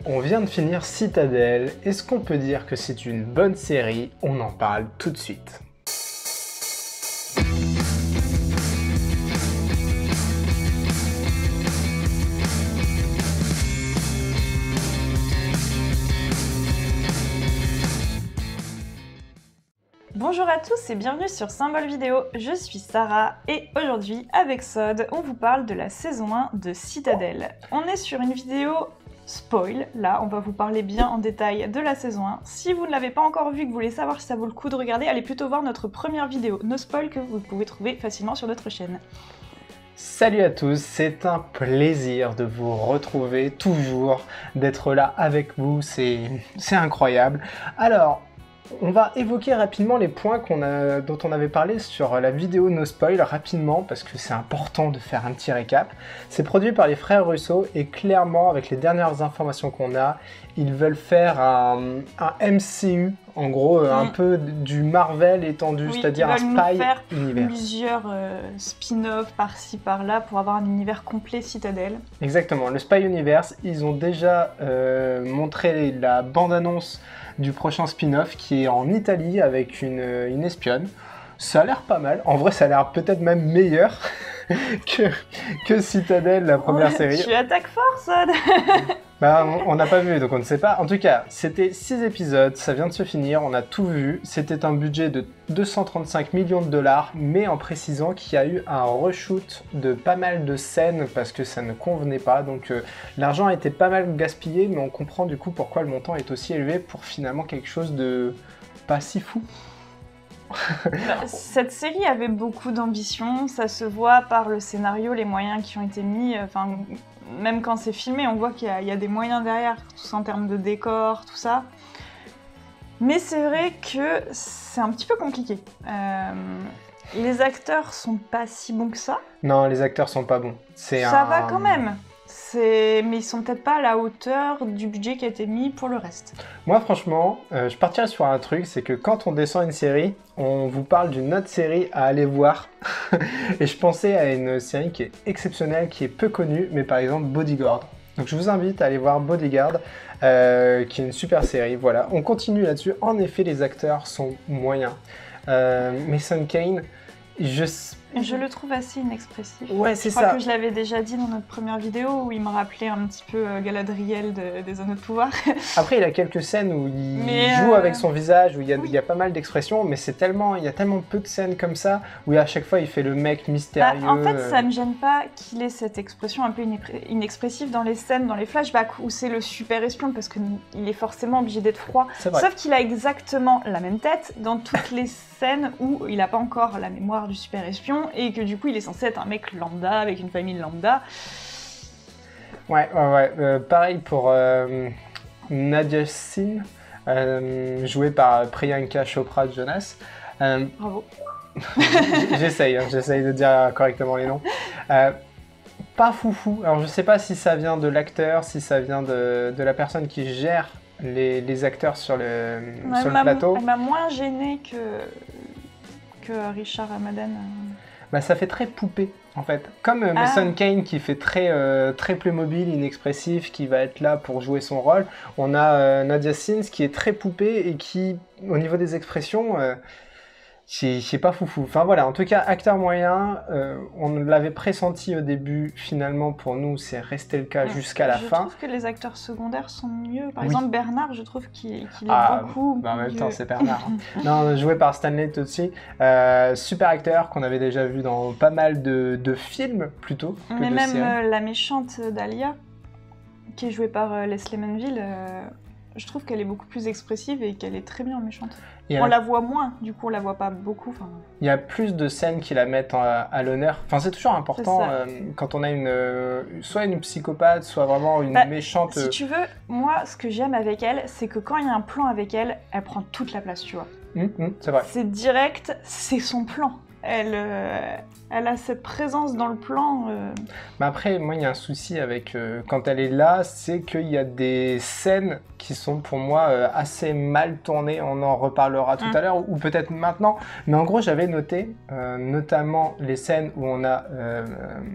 On vient de finir Citadel. Est-ce qu'on peut dire que c'est une bonne série? On en parle tout de suite. Bonjour à tous et bienvenue sur Symbole Vidéo, je suis Sarah et aujourd'hui avec Sod on vous parle de la saison 1 de Citadel. On est sur une vidéo spoil, là on va vous parler bien en détail de la saison 1. Si vous ne l'avez pas encore vue et que vous voulez savoir si ça vaut le coup de regarder, allez plutôt voir notre première vidéo no spoil que vous pouvez trouver facilement sur notre chaîne. Salut à tous, c'est un plaisir de vous retrouver, toujours d'être là avec vous, c'est incroyable. Alors, on va évoquer rapidement les points dont on avait parlé sur la vidéo No Spoil, rapidement, parce que c'est important de faire un petit récap. C'est produit par les frères Russo, et clairement, avec les dernières informations qu'on a, ils veulent faire un MCU, en gros, un peu du Marvel étendu, oui, c'est-à-dire un spy faire univers. Plusieurs spin-offs par-ci par-là pour avoir un univers complet Citadel. Exactement, le Spy Universe, ils ont déjà montré la bande-annonce du prochain spin-off qui est en Italie avec une espionne. Ça a l'air pas mal. En vrai, ça a l'air peut-être même meilleur que Citadel, la première série. Tu attaques fort, Sod. Bah, on n'a pas vu, donc on ne sait pas. En tout cas, c'était 6 épisodes, ça vient de se finir, on a tout vu. C'était un budget de 235 millions de dollars, mais en précisant qu'il y a eu un reshoot de pas mal de scènes parce que ça ne convenait pas. Donc l'argent a été pas mal gaspillé, mais on comprend du coup pourquoi le montant est aussi élevé pour finalement quelque chose de pas si fou. Cette série avait beaucoup d'ambition, ça se voit par le scénario, les moyens qui ont été mis, enfin, même quand c'est filmé, on voit qu'il y a des moyens derrière, tout ça en termes de décor, tout ça. Mais c'est vrai que c'est un petit peu compliqué. Les acteurs sont pas si bons que ça. Non, les acteurs sont pas bons. Ça va quand même. Mais ils sont peut-être pas à la hauteur du budget qui a été mis pour le reste. Moi franchement, je partirais sur un truc, c'est que quand on descend une série, on vous parle d'une autre série à aller voir. Et je pensais à une série qui est exceptionnelle, qui est peu connue, mais par exemple Bodyguard. Donc je vous invite à aller voir Bodyguard, qui est une super série. Voilà, on continue là-dessus. En effet, les acteurs sont moyens. Mason Kane, je le trouve assez inexpressif. Ouais, c'est ça. Je crois que je l'avais déjà dit dans notre première vidéo où il me rappelait un petit peu Galadriel des Anneaux de Pouvoir. Après, il a quelques scènes où il joue avec son visage, où il y a pas mal d'expressions, mais il y a tellement peu de scènes comme ça où à chaque fois il fait le mec mystérieux. En fait, ça me gêne pas qu'il ait cette expression un peu inexpressive dans les scènes, dans les flashbacks où c'est le super espion parce qu'il est forcément obligé d'être froid. Sauf qu'il a exactement la même tête dans toutes les scènes où il n'a pas encore la mémoire du super espion. Et que du coup il est censé être un mec lambda avec une famille lambda. Ouais. Pareil pour Nadia Singh, jouée par Priyanka Chopra Jonas. Bravo. J'essaye de dire correctement les noms. Pas foufou. Alors je sais pas si ça vient de l'acteur, si ça vient de la personne qui gère les acteurs sur le plateau. Elle m'a moins gênée que Richard Ramadan. Bah, ça fait très poupée en fait, comme Mason Kane qui fait très Playmobil, inexpressif, qui va être là pour jouer son rôle. On a Nadia Singh qui est très poupée et qui, au niveau des expressions, c'est pas foufou. Enfin voilà, en tout cas, acteur moyen, on l'avait pressenti au début, finalement pour nous c'est resté le cas jusqu'à la fin. Je trouve que les acteurs secondaires sont mieux. Par exemple Bernard, je trouve qu'il est beaucoup en même temps c'est Bernard. Non, joué par Stanley Tucci, super acteur qu'on avait déjà vu dans pas mal de films plutôt que mais de même séries. La méchante Dahlia, qui est jouée par Leslie Manville, je trouve qu'elle est beaucoup plus expressive et qu'elle est très bien méchante. On la voit moins, du coup on la voit pas beaucoup. Il y a plus de scènes qui la mettent à l'honneur. Enfin, c'est toujours important quand on a soit une psychopathe, soit vraiment une méchante. Si tu veux, moi ce que j'aime avec elle, c'est que quand il y a un plan avec elle, elle prend toute la place, tu vois. C'est vrai. C'est direct, c'est son plan. Elle a cette présence dans le plan. Mais après, moi, il y a un souci avec quand elle est là, c'est qu'il y a des scènes qui sont pour moi assez mal tournées. On en reparlera tout à l'heure, ou peut-être maintenant. Mais en gros, j'avais noté notamment les scènes où on a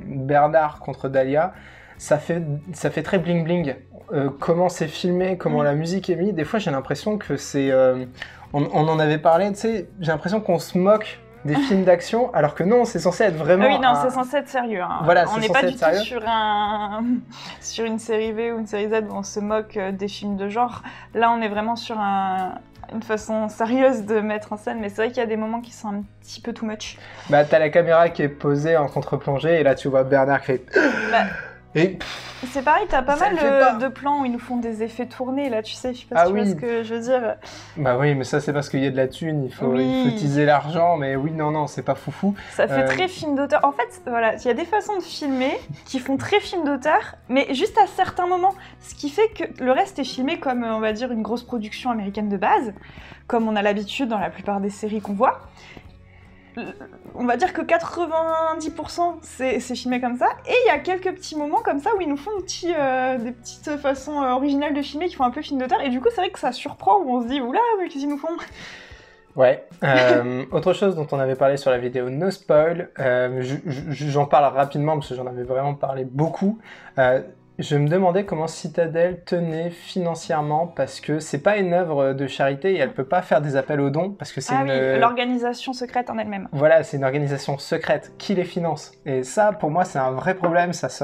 Bernard contre Dahlia. ça fait très bling bling. Comment c'est filmé, comment la musique est mise, des fois j'ai l'impression que c'est... on en avait parlé, tu sais, j'ai l'impression qu'on se moque des films d'action, alors que non, c'est censé être vraiment... Ah oui, non, c'est censé être sérieux. Hein. Voilà, on n'est pas du tout sur une série V ou une série Z où on se moque des films de genre. Là, on est vraiment sur une façon sérieuse de mettre en scène, mais c'est vrai qu'il y a des moments qui sont un petit peu too much. Bah, t'as la caméra qui est posée en contre-plongée, et là, tu vois Bernard qui fait... Bah, et... C'est pareil, t'as pas mal de plans où ils nous font des effets tournés, là, tu sais, je sais pas si tu vois ce que je veux dire. Bah oui, mais ça, c'est parce qu'il y a de la thune, il faut utiliser l'argent, mais oui, non, c'est pas foufou. Ça fait très film d'auteur. En fait, voilà, il y a des façons de filmer qui font très film d'auteur, mais juste à certains moments. Ce qui fait que le reste est filmé comme, on va dire, une grosse production américaine de base, comme on a l'habitude dans la plupart des séries qu'on voit. On va dire que 90% c'est filmé comme ça, et il y a quelques petits moments comme ça où ils nous font des petites façons originales de filmer qui font un peu film d'auteur, et du coup c'est vrai que ça surprend, où on se dit oula, mais qu'est-ce qu'ils nous font? Ouais, autre chose dont on avait parlé sur la vidéo No Spoil, j'en parle rapidement parce que j'en avais vraiment parlé beaucoup. Je me demandais comment Citadel tenait financièrement, parce que c'est pas une œuvre de charité et elle peut pas faire des appels aux dons parce que c'est l'organisation secrète en elle-même. Voilà, c'est une organisation secrète qui les finance. Et ça, pour moi, c'est un vrai problème. Ça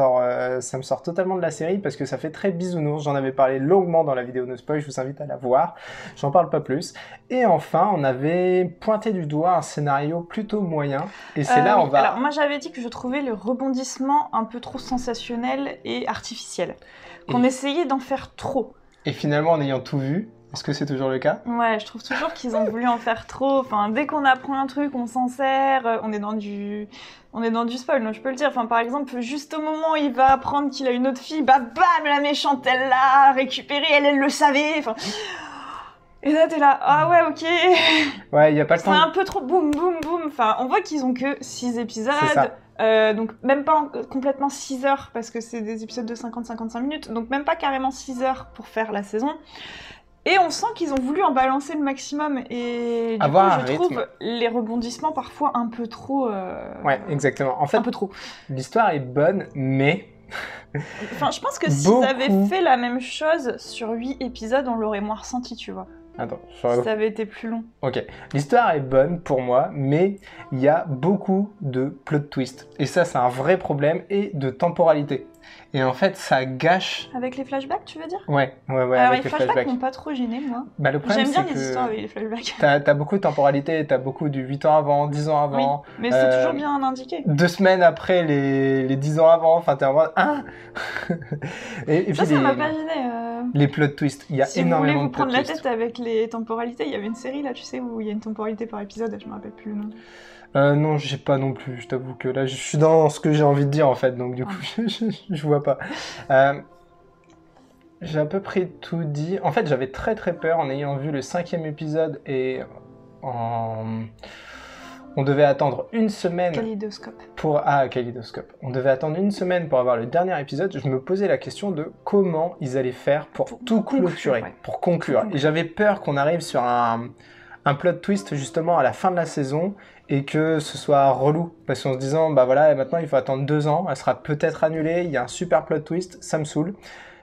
me sort totalement de la série parce que ça fait très bisounours. J'en avais parlé longuement dans la vidéo No Spoil, je vous invite à la voir. J'en parle pas plus. Et enfin, on avait pointé du doigt un scénario plutôt moyen. Et c'est là on va... Alors moi, j'avais dit que je trouvais le rebondissement un peu trop sensationnel et artificiel. Qu'on essayait d'en faire trop. Et finalement, en ayant tout vu, est-ce que c'est toujours le cas? Ouais, je trouve toujours qu'ils ont voulu en faire trop. Enfin, dès qu'on apprend un truc, on s'en sert. On est dans du spoil, donc je peux le dire. Enfin, par exemple, juste au moment où il va apprendre qu'il a une autre fille, bah bam, la méchante, elle l'a récupérée, elle le savait. Enfin... Et là, t'es là, ah ouais, ok. Ouais, il y a pas le temps. C'est un peu trop boum, boum, boum. Enfin, on voit qu'ils ont que 6 épisodes. C'est ça. Donc même pas complètement 6 heures, parce que c'est des épisodes de 50-55 minutes, donc même pas carrément 6 heures pour faire la saison. Et on sent qu'ils ont voulu en balancer le maximum, et du coup, je trouve les rebondissements parfois un peu trop... Ouais, exactement. En fait, un peu trop. L'histoire est bonne, mais... Enfin, je pense que s'ils avaient fait la même chose sur 8 épisodes, on l'aurait moins ressenti, tu vois. Attends, ça avait été plus long. Ok, l'histoire est bonne pour moi, mais il y a beaucoup de plot twist. Et ça, c'est un vrai problème, et de temporalité. Et en fait, ça gâche... Avec les flashbacks, tu veux dire? Ouais. Alors, les flashbacks m'ont pas trop gêné, moi. Bah, le problème, j'aime bien les histoires avec les flashbacks. T'as beaucoup de temporalité, t'as beaucoup du 8 ans avant, 10 ans avant... Oui, mais c'est toujours bien indiqué. 2 semaines après les 10 ans avant, enfin, t'es en mode... Ah et puis ça m'a pas gêné. Les plot twists, il y a énormément de plot twists. Si vous voulez vous prendre la tête avec les temporalités, il y avait une série, là, tu sais, où il y a une temporalité par épisode, je me rappelle plus le nom. Non, j'ai pas non plus, je t'avoue que là, je suis dans ce que j'ai envie de dire, en fait, donc du coup, je vois pas. J'ai à peu près tout dit. En fait, j'avais très peur en ayant vu le 5e épisode et on devait attendre une semaine... Kaléidoscope. Kaléidoscope. On devait attendre une semaine pour avoir le dernier épisode. Je me posais la question de comment ils allaient faire pour tout clôturer, pour conclure. Et j'avais peur qu'on arrive sur un plot twist justement à la fin de la saison et que ce soit relou. Parce qu'en se disant, bah voilà, et maintenant il faut attendre 2 ans, elle sera peut-être annulée, il y a un super plot twist, ça me saoule.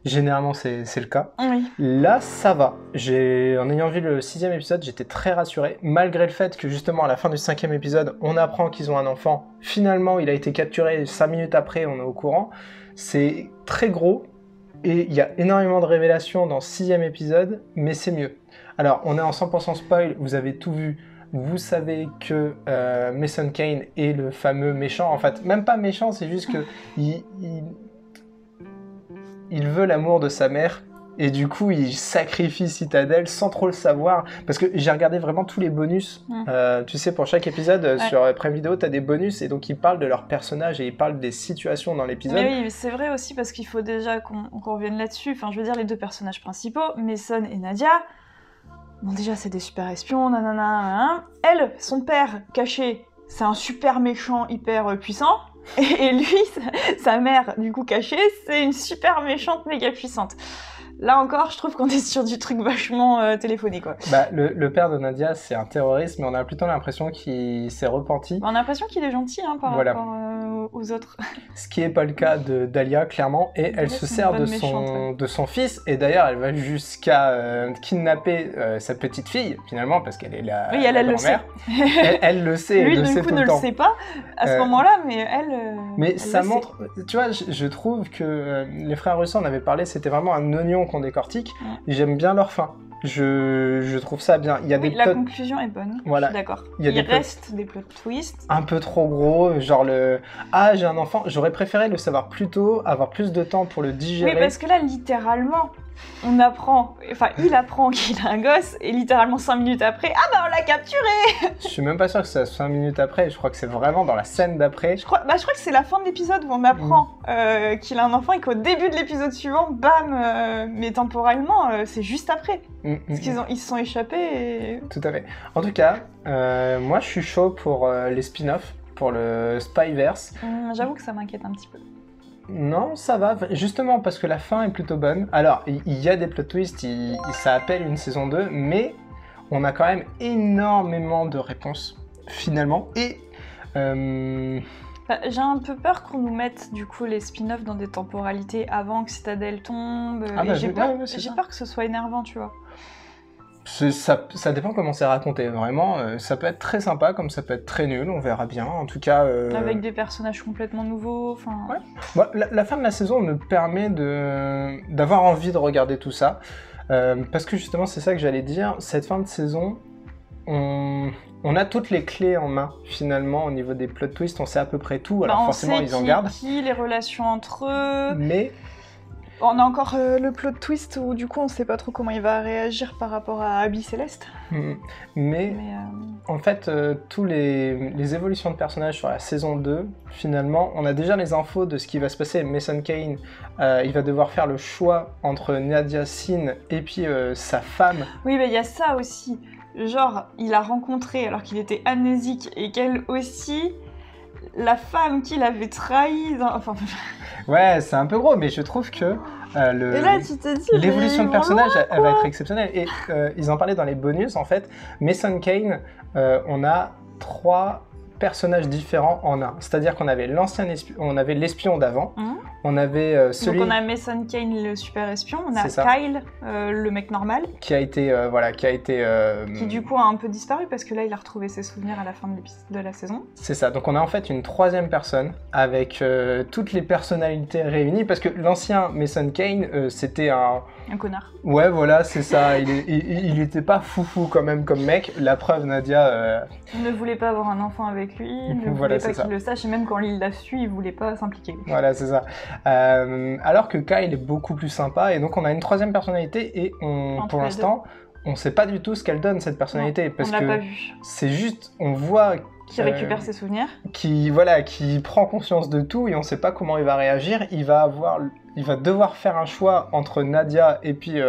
Généralement, c'est le cas. Oui. Là, ça va. En ayant vu le 6e épisode, j'étais très rassuré. Malgré le fait que, justement, à la fin du 5e épisode, on apprend qu'ils ont un enfant. Finalement, il a été capturé 5 minutes après, on est au courant. C'est très gros. Et il y a énormément de révélations dans le 6e épisode, mais c'est mieux. Alors, on est en 100% spoil, vous avez tout vu. Vous savez que Mason Kane est le fameux méchant. En fait, même pas méchant, c'est juste que... Il veut l'amour de sa mère et du coup il sacrifie Citadel sans trop le savoir, parce que j'ai regardé vraiment tous les bonus. Tu sais, pour chaque épisode sur Prime Video t'as des bonus, et donc ils parlent de leurs personnages et ils parlent des situations dans l'épisode. Mais oui, mais c'est vrai aussi, parce qu'il faut déjà qu'on revienne là-dessus. Enfin, je veux dire, les 2 personnages principaux, Mason et Nadia, bon, déjà c'est des super espions, nanana. Elle, son père caché, c'est un super méchant hyper puissant. Et lui, sa mère, du coup cachée, c'est une super méchante méga puissante. Là encore, je trouve qu'on est sur du truc vachement téléphoné, quoi. Bah, le père de Nadia, c'est un terroriste, mais on a plutôt l'impression qu'il s'est repenti. On a l'impression qu'il est gentil, hein, par rapport aux autres. Ce qui n'est pas le cas de Dahlia, clairement, et elle se sert de son fils, et d'ailleurs elle va jusqu'à kidnapper sa petite fille, finalement, parce qu'elle est la grand-mère. Elle le sait, lui, elle le sait tout le temps. Lui, du coup, ne le sait pas à ce moment-là, mais elle... mais elle ça montre... Tu vois, je trouve que les frères Russo en avaient parlé, c'était vraiment un oignon qu'on décortique, et j'aime bien leur fin. Je trouve ça bien. Il y a des la conclusion est bonne, voilà. Je suis d'accord. Il reste des plot twists. Un peu trop gros, genre le « Ah, j'ai un enfant », j'aurais préféré le savoir plus tôt, avoir plus de temps pour le digérer. Oui, parce que là, littéralement, il apprend qu'il a un gosse, et littéralement 5 minutes après, ah bah on l'a capturé. Je suis même pas sûr que c'est 5 minutes après, je crois que c'est vraiment dans la scène d'après. Je crois que c'est la fin de l'épisode où on apprend qu'il a un enfant et qu'au début de l'épisode suivant, bam, mais temporellement, c'est juste après. Parce qu'ils se sont échappés et... Tout à fait. En tout cas, moi je suis chaud pour les spin-offs, pour le Spyverse. J'avoue que ça m'inquiète un petit peu. Non, ça va, justement parce que la fin est plutôt bonne. Alors, il y a des plot twists, ça appelle une saison 2, mais on a quand même énormément de réponses, finalement. Et... j'ai un peu peur qu'on nous mette, du coup, les spin-offs dans des temporalités avant que Citadel tombe. J'ai peur que ce soit énervant, tu vois. Ça dépend comment c'est raconté, vraiment, ça peut être très sympa comme ça peut être très nul, on verra bien, en tout cas... Avec des personnages complètement nouveaux, enfin... Ouais. Bon, la fin de la saison me permet d'avoir envie de regarder tout ça, parce que justement c'est ça que j'allais dire, cette fin de saison, on a toutes les clés en main, finalement, au niveau des plot twists, on sait à peu près tout, alors forcément ils en gardent. Les relations entre eux... Mais... On a encore le plot twist où du coup on sait pas trop comment il va réagir par rapport à Abby Céleste. Mais en fait, tous les évolutions de personnages sur la saison 2, finalement, on a déjà les infos de ce qui va se passer. Mason Kane, il va devoir faire le choix entre Nadia Sin et puis sa femme. Oui, mais il y a ça aussi. Genre, il a rencontré alors qu'il était amnésique et qu'elle aussi... La femme qui l'avait trahi, enfin... Ouais, c'est un peu gros, mais je trouve que l'évolution de personnage, elle va être exceptionnelle. Et ils en parlaient dans les bonus, en fait. Mason Kane, on a 3 personnages différents en un. C'est-à-dire qu'on avait on avait l'espion d'avant, on avait celui... Donc on a Mason Kane, le super espion, on a Kyle, le mec normal. Qui a été... Qui du coup a un peu disparu parce que là il a retrouvé ses souvenirs à la fin de la saison. C'est ça, donc on a en fait une 3e personne avec toutes les personnalités réunies parce que l'ancien Mason Kane, c'était un connard. Ouais, voilà, c'est ça, il était pas foufou quand même comme mec. La preuve, Nadia... Il ne voulait pas avoir un enfant avec lui, il ne voulait pas qu'il le sache, et même quand il l'a su, il voulait pas s'impliquer. Voilà, c'est ça. Alors que Kyle est beaucoup plus sympa, et donc on a une 3e personnalité, et pour l'instant, on sait pas du tout ce qu'elle donne, cette personnalité. Non, parce on l'a que pas vu. C'est juste, on voit... Qui récupère ses souvenirs. Qui prend conscience de tout, et on sait pas comment il va réagir. Il va devoir faire un choix entre Nadia et puis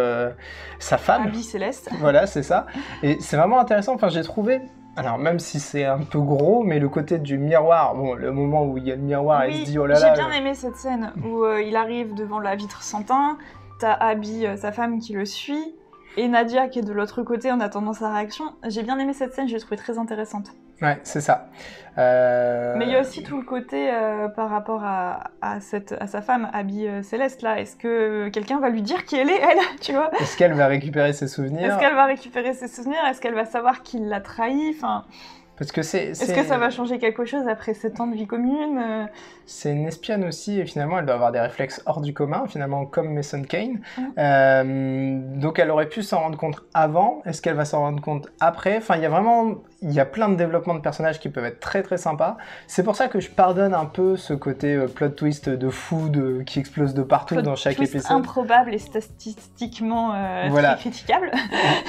sa femme. Abby Céleste. Voilà, c'est ça. Et c'est vraiment intéressant, enfin j'ai trouvé... Alors même si c'est un peu gros, mais le côté du miroir, bon, le moment où il y a le miroir, il se dit oh là là... J'ai bien aimé cette scène où il arrive devant la vitre sans teint, t'as Abby, sa femme, qui le suit, et Nadia qui est de l'autre côté en attendant sa réaction. J'ai bien aimé cette scène, je l'ai trouvée très intéressante. Ouais, c'est ça. Mais il y a aussi tout le côté par rapport à sa femme, Abby Céleste, là. Est-ce que quelqu'un va lui dire qui elle est, elle, tu vois? Est-ce qu'elle va récupérer ses souvenirs? Est-ce qu'elle va savoir qu'il l'a trahi? Enfin... Parce que Est-ce que ça va changer quelque chose après 7 ans de vie commune? C'est une espionne aussi, et finalement elle doit avoir des réflexes hors du commun, finalement comme Mason Kane. Donc elle aurait pu s'en rendre compte avant, est-ce qu'elle va s'en rendre compte après? Enfin, il y a plein de développements de personnages qui peuvent être très très sympas. C'est pour ça que je pardonne un peu ce côté plot twist de fou qui explose de partout dans chaque épisode. Improbable et statistiquement très critiquable.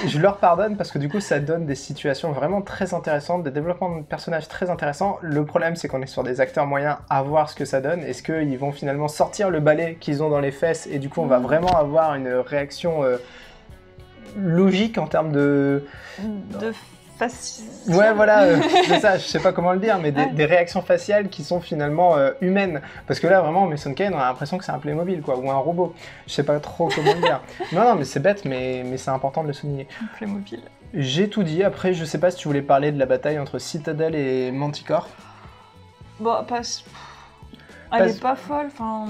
Je leur pardonne parce que du coup ça donne des situations vraiment très intéressantes, des développements de personnages très intéressants. Le problème c'est qu'on est sur des acteurs moyens, à voir ce que ça donne. Est-ce qu'ils vont finalement sortir le balai qu'ils ont dans les fesses et du coup on va vraiment avoir une réaction logique en termes de facial. Ouais, voilà, c'est ça, je sais pas comment le dire, mais des réactions faciales qui sont finalement humaines. Parce que là, vraiment, Mason Kane, on a l'impression que c'est un Playmobil, quoi, ou un robot. Je sais pas trop comment le dire. Non, mais c'est bête, mais c'est important de le souligner. Un Playmobil. J'ai tout dit. Après, je sais pas si tu voulais parler de la bataille entre Citadel et Manticore. Bon, Elle est pas folle, enfin...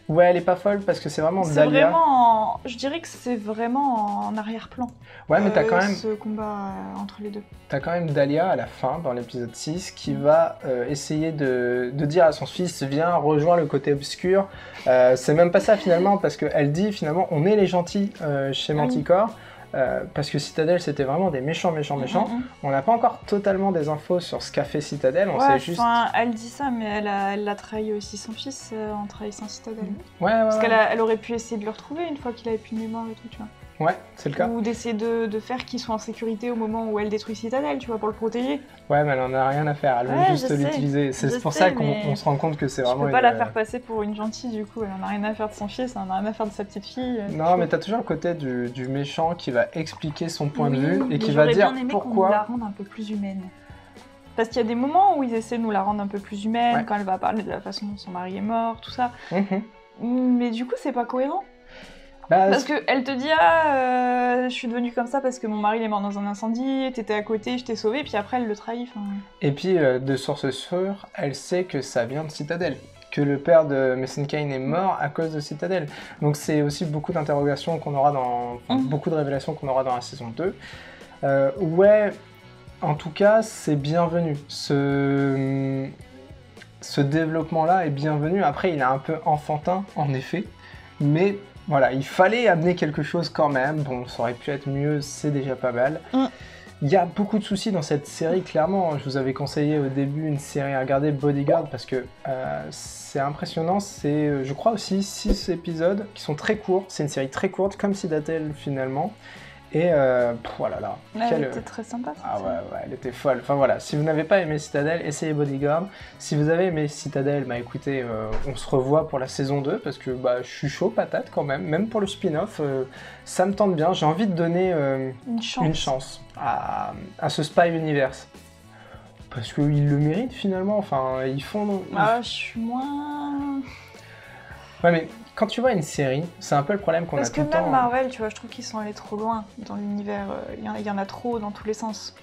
Ouais, elle est pas folle parce que c'est vraiment C'est Dahlia. vraiment... Je dirais que c'est vraiment en arrière-plan. Ouais, mais t'as quand même... ce combat entre les deux. T'as quand même Dahlia à la fin, dans l'épisode 6, qui va essayer de dire à son fils, viens, rejoins le côté obscur. C'est même pas ça finalement, parce qu'elle dit finalement, on est les gentils chez Manticore. Parce que Citadel c'était vraiment des méchants. On n'a pas encore totalement des infos sur ce qu'a fait Citadel, on sait juste... Elle dit ça, mais elle a trahi aussi son fils en trahissant Citadel. Ouais, Parce qu'elle aurait pu essayer de le retrouver une fois qu'il avait plus de mémoire et tout, tu vois. Ouais, c'est le cas. Ou d'essayer de faire qu'il soit en sécurité au moment où elle détruit Citadel, tu vois, pour le protéger. Ouais, mais elle en a rien à faire, elle veut juste l'utiliser. C'est pour ça qu'on se rend compte que c'est vraiment... Je peux pas la faire passer pour une gentille, du coup, elle en a rien à faire de son fils, elle en a rien à faire de sa petite fille. Non, mais t'as toujours le côté du méchant qui va expliquer son point de vue et qui va dire bien aimé pourquoi... qu'on la rende un peu plus humaine. Parce qu'il y a des moments où ils essaient de nous la rendre un peu plus humaine, quand elle va parler de la façon dont son mari est mort, tout ça. Mais du coup, c'est pas cohérent. Parce qu'elle te dit je suis devenue comme ça parce que mon mari il est mort dans un incendie, t'étais à côté, je t'ai sauvé, puis après elle le trahit. Et puis de source sûre, elle sait que ça vient de Citadel, que le père de Mason Kane est mort à cause de Citadel. Donc c'est aussi beaucoup d'interrogations qu'on aura beaucoup de révélations qu'on aura dans la saison 2. Ouais, en tout cas c'est bienvenu. Ce développement-là est bienvenu. Après il est un peu enfantin en effet, mais... Voilà, il fallait amener quelque chose quand même. Bon, ça aurait pu être mieux, c'est déjà pas mal. Il y a beaucoup de soucis dans cette série, clairement. Je vous avais conseillé au début une série à regarder, Bodyguard, parce que c'est impressionnant. C'est, je crois aussi, 6 épisodes qui sont très courts. C'est une série très courte, comme Citadel finalement. Et voilà là. Elle était très sympa. Ah ouais, elle était folle. Enfin voilà, si vous n'avez pas aimé Citadel, essayez Bodyguard. Si vous avez aimé Citadel, bah écoutez, on se revoit pour la saison 2 parce que bah, je suis chaud patate quand même. Même pour le spin-off, ça me tente bien. J'ai envie de donner une chance à ce Spy Universe. Parce qu'ils le méritent finalement. Enfin, ils font... je suis moins... Ouais, mais quand tu vois une série, c'est un peu le problème qu'on a tout le temps. Parce que même Marvel, tu vois, je trouve qu'ils sont allés trop loin dans l'univers. Il y en a trop dans tous les sens.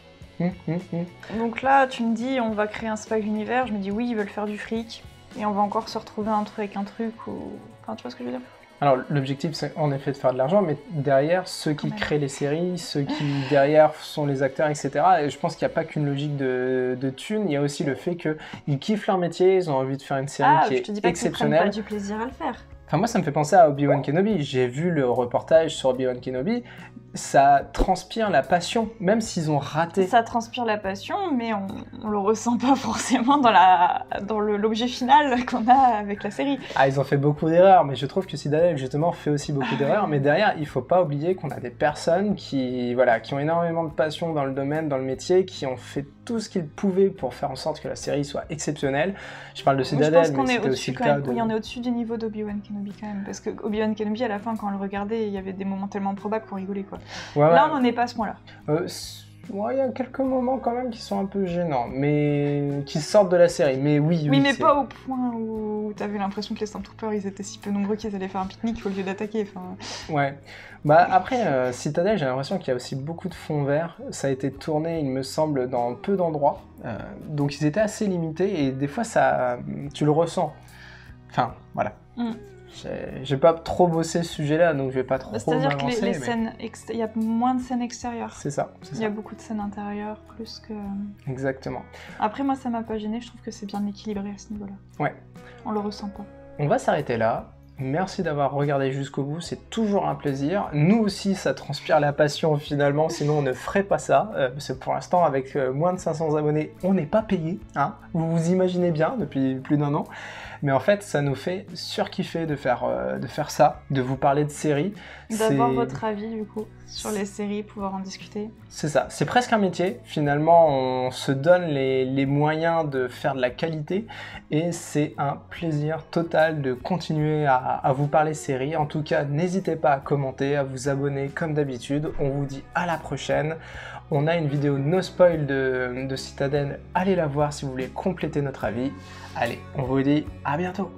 Donc là, tu me dis, on va créer un Spy Univers. Je me dis, oui, ils veulent faire du fric. Et on va encore se retrouver avec un truc ou... Enfin, tu vois ce que je veux dire? Alors, l'objectif, c'est en effet de faire de l'argent, mais derrière, ceux qui créent les séries, ceux qui, derrière, sont les acteurs, etc. Et je pense qu'il n'y a pas qu'une logique de thunes, il y a aussi le fait qu'ils kiffent leur métier, ils ont envie de faire une série qui est exceptionnelle. Je te dis pas qu'ils prennent pas du plaisir à le faire. Enfin, moi, ça me fait penser à Obi-Wan Kenobi. J'ai vu le reportage sur Obi-Wan Kenobi. Ça transpire la passion, même s'ils ont raté. Ça transpire la passion, mais on le ressent pas forcément dans l'objet final qu'on a avec la série. Ah, ils ont fait beaucoup d'erreurs, mais je trouve que Citadel, justement, fait aussi beaucoup d'erreurs. Mais derrière, il faut pas oublier qu'on a des personnes qui ont énormément de passion dans le domaine, dans le métier, qui ont fait tout ce qu'ils pouvaient pour faire en sorte que la série soit exceptionnelle. Je parle de Citadel, mais c'était aussi le cas de... Oui, on est au-dessus du niveau d'Obi-Wan Kenobi quand même, parce que Obi-Wan Kenobi, à la fin, quand on le regardait, il y avait des moments tellement improbables qu'on rigolait, quoi. Là, on n'en est pas à ce point-là. Il y a quelques moments quand même qui sont un peu gênants, mais qui sortent de la série. Mais oui, mais pas au point où t'avais l'impression que les Stormtroopers, ils étaient si peu nombreux qu'ils allaient faire un pique-nique au lieu d'attaquer. Ouais. Bah après, Citadel, j'ai l'impression qu'il y a aussi beaucoup de fond vert. Ça a été tourné, il me semble, dans peu d'endroits. Donc ils étaient assez limités et des fois, tu le ressens. Enfin, voilà. J'ai pas trop bossé ce sujet-là, donc je vais pas trop m'avancer. C'est-à-dire que les scènes, il y a moins de scènes extérieures. C'est ça. Il y a beaucoup de scènes intérieures, plus que... Exactement. Après, moi, ça m'a pas gêné, je trouve que c'est bien équilibré à ce niveau-là. Ouais. On le ressent pas. On va s'arrêter là. Merci d'avoir regardé jusqu'au bout, c'est toujours un plaisir. Nous aussi, ça transpire la passion finalement, sinon on ne ferait pas ça. Parce que pour l'instant, avec moins de 500 abonnés, on n'est pas payé. Hein, vous vous imaginez bien, depuis plus d'1 an. Mais en fait, ça nous fait surkiffer de faire ça, de vous parler de séries. D'avoir votre avis, du coup, sur les séries, pouvoir en discuter. C'est ça, c'est presque un métier. Finalement, on se donne les moyens de faire de la qualité et c'est un plaisir total de continuer à vous parler séries. En tout cas, n'hésitez pas à commenter, à vous abonner comme d'habitude. On vous dit à la prochaine. On a une vidéo no spoil de Citadel, allez la voir si vous voulez compléter notre avis. Allez, on vous dit à bientôt.